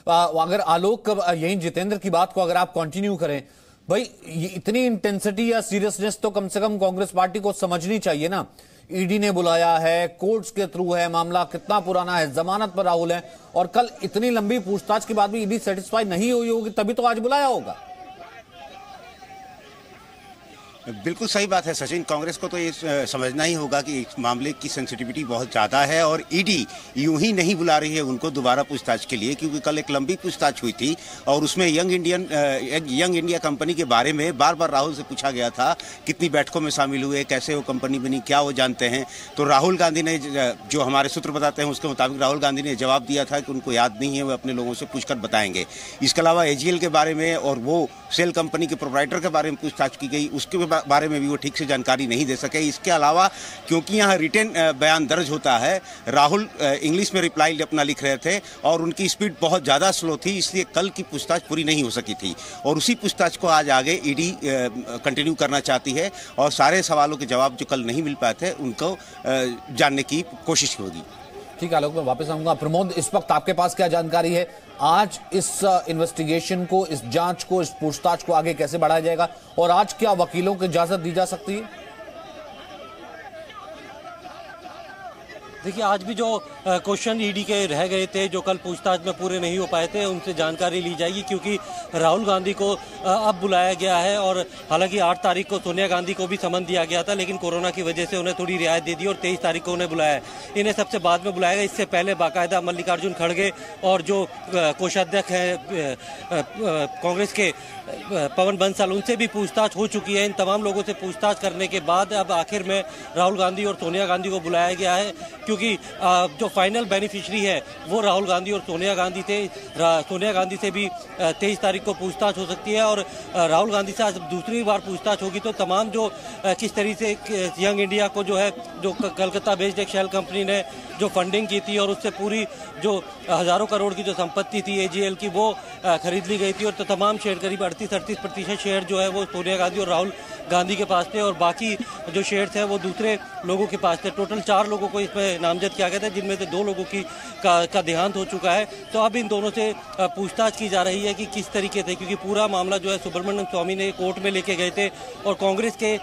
अगर आलोक यही जितेंद्र की बात को अगर आप कंटिन्यू करें, भाई इतनी इंटेंसिटी या सीरियसनेस तो कम से कम कांग्रेस पार्टी को समझनी चाहिए ना। ईडी ने बुलाया है, कोर्ट्स के थ्रू है, मामला कितना पुराना है, जमानत पर राहुल है, और कल इतनी लंबी पूछताछ के बाद भी ईडी सेटिस्फाई नहीं हुई होगी, तभी तो आज बुलाया होगा। बिल्कुल सही बात है सचिन। कांग्रेस को तो ये समझना ही होगा कि इस मामले की सेंसिटिविटी बहुत ज़्यादा है और ईडी यूं ही नहीं बुला रही है उनको दोबारा पूछताछ के लिए, क्योंकि कल एक लंबी पूछताछ हुई थी और उसमें यंग इंडिया कंपनी के बारे में बार बार राहुल से पूछा गया था कितनी बैठकों में शामिल हुए, कैसे वो कंपनी बनी, क्या वो जानते हैं। तो राहुल गांधी ने, जो हमारे सूत्र बताते हैं उसके मुताबिक, राहुल गांधी ने जवाब दिया था कि उनको याद नहीं है, वो अपने लोगों से पूछकर बताएंगे। इसके अलावा एजीएल के बारे में और वो सेल कंपनी के प्रोप्राइटर के बारे में पूछताछ की गई, उसके बारे में भी वो ठीक से जानकारी नहीं दे सके। इसके अलावा क्योंकि यहाँ रिटन बयान दर्ज होता है, राहुल इंग्लिश में रिप्लाई अपना लिख रहे थे और उनकी स्पीड बहुत ज़्यादा स्लो थी, इसलिए कल की पूछताछ पूरी नहीं हो सकी थी और उसी पूछताछ को आज आगे ईडी कंटिन्यू करना चाहती है और सारे सवालों के जवाब जो कल नहीं मिल पाए थे उनको जानने की कोशिश होगी। ठीक है आलोक, मैं वापस आऊंगा। प्रमोद, इस वक्त आपके पास क्या जानकारी है? आज इस इन्वेस्टिगेशन को, इस जांच को, इस पूछताछ को आगे कैसे बढ़ाया जाएगा और आज क्या वकीलों को इजाजत दी जा सकती है? देखिए, आज भी जो क्वेश्चन ईडी के रह गए थे, जो कल पूछताछ में पूरे नहीं हो पाए थे, उनसे जानकारी ली जाएगी, क्योंकि राहुल गांधी को अब बुलाया गया है और हालांकि 8 तारीख को सोनिया गांधी को भी समन दिया गया था, लेकिन कोरोना की वजह से उन्हें थोड़ी रियायत दे दी और 23 तारीख को उन्हें बुलाया है। इन्हें सबसे बाद में बुलाया गया। इससे पहले बाकायदा मल्लिकार्जुन खड़गे और जो कोषाध्यक्ष हैं कांग्रेस के पवन बंसल, उनसे भी पूछताछ हो चुकी है। इन तमाम लोगों से पूछताछ करने के बाद अब आखिर में राहुल गांधी और सोनिया गांधी को बुलाया गया है, क्योंकि जो फाइनल बेनिफिशियरी है वो राहुल गांधी और सोनिया गांधी थे। सोनिया गांधी से भी 23 तारीख को पूछताछ हो सकती है और राहुल गांधी से आज दूसरी बार पूछताछ होगी। तो तमाम जो किस तरीके से यंग इंडिया को जो है, जो कलकत्ता बेस्ड एक शेल कंपनी ने जो फंडिंग की थी और उससे पूरी जो हजारों करोड़ की जो संपत्ति थी एजीएल की, वो खरीद ली गई थी और तो तमाम शेयर, करीब 38-38% शेयर जो है वो सोनिया गांधी और राहुल गांधी के पास थे और बाकी जो शेयर्स हैं वो दूसरे लोगों के पास थे। टोटल 4 लोगों को इसमें नामजद किया गया था, जिनमें से 2 लोगों का देहांत हो चुका है। तो अब इन दोनों से पूछताछ की जा रही है कि किस तरीके से, क्योंकि पूरा मामला जो है सुब्रमण्यम स्वामी ने कोर्ट में लेके गए थे और कांग्रेस के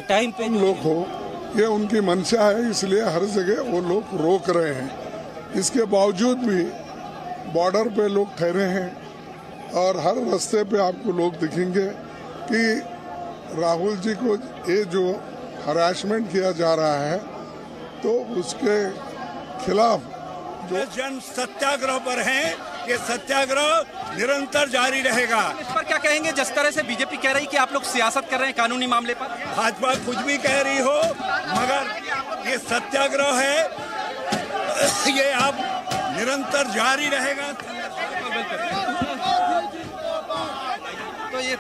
टाइम पे लोग हो, ये उनकी मंशा है, इसलिए हर जगह वो लोग रोक रहे हैं। इसके बावजूद भी बॉर्डर पे लोग ठहरे हैं और हर रास्ते पे आपको लोग दिखेंगे कि राहुल जी को ये जो हरासमेंट किया जा रहा है तो उसके खिलाफ जो जन सत्याग्रह पर हैं, ये सत्याग्रह निरंतर जारी रहेगा। इस पर क्या कहेंगे? जिस तरह से बीजेपी कह रही है कि आप लोग सियासत कर रहे हैं कानूनी मामले पर, भाजपा कुछ भी कह रही हो, मगर ये सत्याग्रह है, ये अब निरंतर जारी रहेगा। तो ये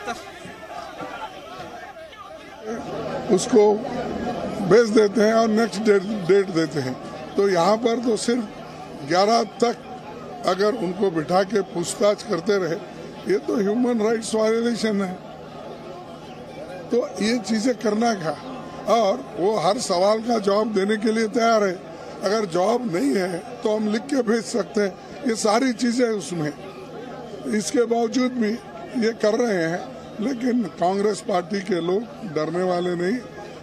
उसको बेच देते हैं और नेक्स्ट डेट देते हैं। तो यहाँ पर तो सिर्फ 11 तक अगर उनको बिठा के पूछताछ करते रहे, ये तो ह्यूमन राइट्स वायलेशन है। तो ये चीजें करना क्या, और वो हर सवाल का जवाब देने के लिए तैयार है। अगर जवाब नहीं है तो हम लिख के भेज सकते हैं, ये सारी चीजें उसमें। इसके बावजूद भी ये कर रहे हैं, लेकिन कांग्रेस पार्टी के लोग डरने वाले नहीं।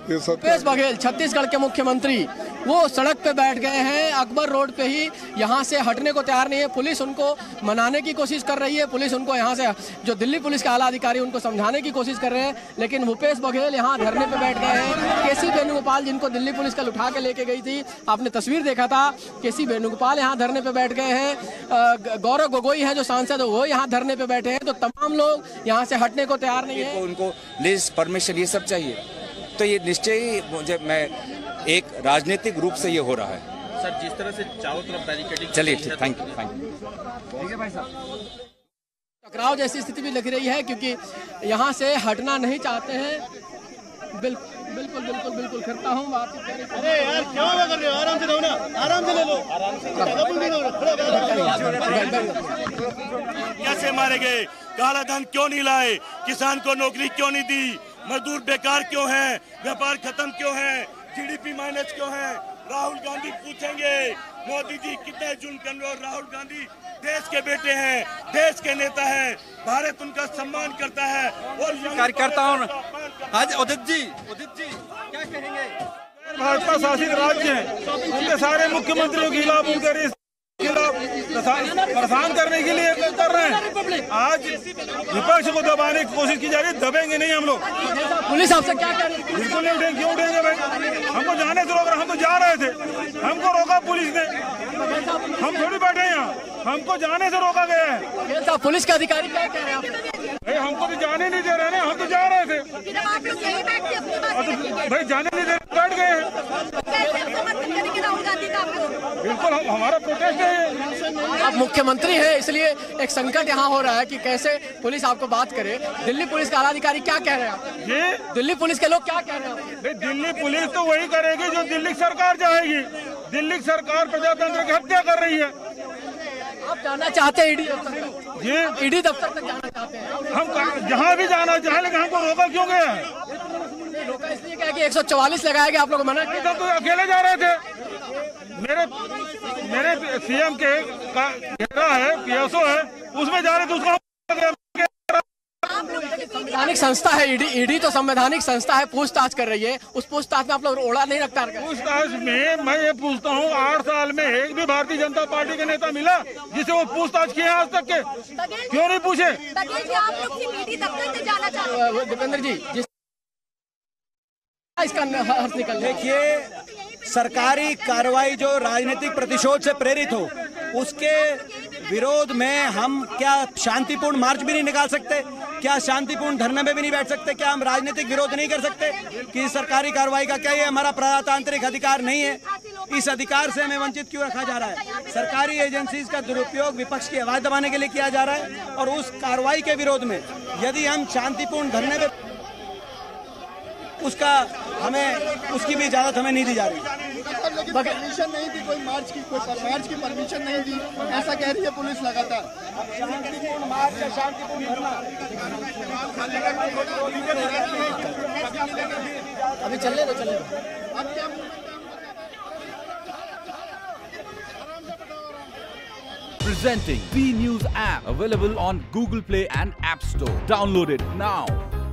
ये भूपेश बघेल छत्तीसगढ़ के मुख्यमंत्री वो सड़क पे बैठ गए हैं, अकबर रोड पे ही, यहाँ से हटने को तैयार नहीं है। पुलिस उनको मनाने की कोशिश कर रही है, पुलिस उनको यहाँ से, जो दिल्ली पुलिस के आला अधिकारी उनको समझाने की कोशिश कर रहे हैं, लेकिन भूपेश बघेल यहाँ धरने पे बैठ गए हैं। केसी वेणुगोपाल, जिनको दिल्ली पुलिस कल उठा के लेके गई थी, आपने तस्वीर देखा था, केसी वेणुगोपाल यहाँ धरने पे बैठ गए हैं। गौरव गोगोई है जो सांसद, वो यहाँ धरने पे बैठे हैं। तो तमाम लोग यहाँ से हटने को तैयार नहीं है। उनको लिस्ट, परमिशन, ये सब चाहिए। तो ये निश्चय ही मुझे, मैं एक राजनीतिक रूप से ये हो रहा है सर, जिस तरह से चारों तरफ बैरिकेडिंग। चलिए ठीक, थैंक यू ठीक है भाई साहब। टकराव जैसी स्थिति भी लग रही है, क्योंकि यहाँ से हटना नहीं चाहते हैं। बिल्कुल बिल्कुल बिल्कुल करता हूँ बात। अरे यार क्या कर रहे हो, आराम से रहो ना, आराम से ले लो। कैसे मारे गए, काला धन क्यों नहीं लाए, किसान को नौकरी क्यों नहीं दी, मजदूर बेकार क्यों हैं, व्यापार खत्म क्यों है, जीडीपी माइनस क्यों है, राहुल गांधी पूछेंगे मोदी जी कितने जुल्म कर रहे, और राहुल गांधी देश के बेटे हैं, देश के नेता हैं, भारत उनका सम्मान करता है। और कार्यकर्ताओं आज उदित जी क्या कहेंगे? भाजपा शासित राज्य है, उनके सारे मुख्यमंत्रियों के खिलाफ उनके परेशान करने के लिए कर रहे हैं। आज विपक्ष को दबाने की कोशिश की जा रही है, दबेंगे नहीं हम लोग। पुलिस आपसे क्या कह रही है? बिल्कुल नहीं उठेंगे, क्यों उठेंगे भाई? हमको जाने से रोक रहे, हम तो जा रहे थे, हमको रोका पुलिस ने, हम थोड़ी बैठे हैं यहाँ, हमको जाने से रोका गया है। पुलिस के अधिकारी क्या कह रहे हैं? भाई हमको तो जाने नहीं दे रहे ना, हम तो जा रहे थे भाई, जाने नहीं दे, बैठ गए हैं। बिल्कुल हमारा प्रोटेस्ट है। आप मुख्यमंत्री हैं, इसलिए एक संकट यहाँ हो रहा है कि कैसे पुलिस आपको बात करे। दिल्ली पुलिस के आला अधिकारी क्या कह रहे हैं? जी, दिल्ली पुलिस के लोग क्या कह रहे हैं? दिल्ली पुलिस तो वही करेगी जो दिल्ली सरकार चाहेगी। दिल्ली सरकार प्रजातंत्र की हत्या कर रही है। आप जाना चाहते हैं ईडी दफ्तर? जी, ईडी दफ्तर तक जाना चाहते हैं? हम जहाँ भी जाना चाहे, लेकिन हमको रोका क्यों गया है? रोका इसलिए क्या कि 144 लगाया गया, आप लोग मना किया? तो अकेले जा रहे थे। मेरे सीएम के घेरा है, पीएसओ है, उसमें जा रहे थे, उसको संवैधानिक संस्था है ईडी। ईडी तो संवैधानिक संस्था है, पूछताछ कर रही है। उस पूछताछ में आप लोग ओड़ा नहीं रखता? पूछताछ में मैं ये पूछता हूँ, 8 साल में एक भी भारतीय जनता पार्टी के नेता मिला जिसे वो पूछताछ किए आज तक के? क्यों नहीं पूछे? दीपेंद्र जी, इसका हर्ष निकल, देखिए सरकारी कार्रवाई जो राजनीतिक प्रतिशोध से प्रेरित हो, उसके विरोध में हम क्या शांतिपूर्ण मार्च भी नहीं निकाल सकते? क्या शांतिपूर्ण धरने में भी नहीं बैठ सकते? क्या हम राजनीतिक विरोध नहीं कर सकते कि सरकारी कार्रवाई का? क्या ये हमारा प्रजातांत्रिक अधिकार नहीं है? इस अधिकार से हमें वंचित क्यों रखा जा रहा है? सरकारी एजेंसीज का दुरुपयोग विपक्ष की आवाज दबाने के लिए किया जा रहा है, और उस कार्रवाई के विरोध में यदि हम शांतिपूर्ण धरने में, उसका हमें उसकी भी इजाजत हमें नहीं दी जा रही। परमिशन नहीं दी, कोई मार्च की परमिशन नहीं दी, ऐसा कह रही है पुलिस लगातार। शांतिपूर्ण मार्च या शांतिपूर्ण धरना अभी चलने दो। Presenting B News app, available on Google Play and App Store. Download it now.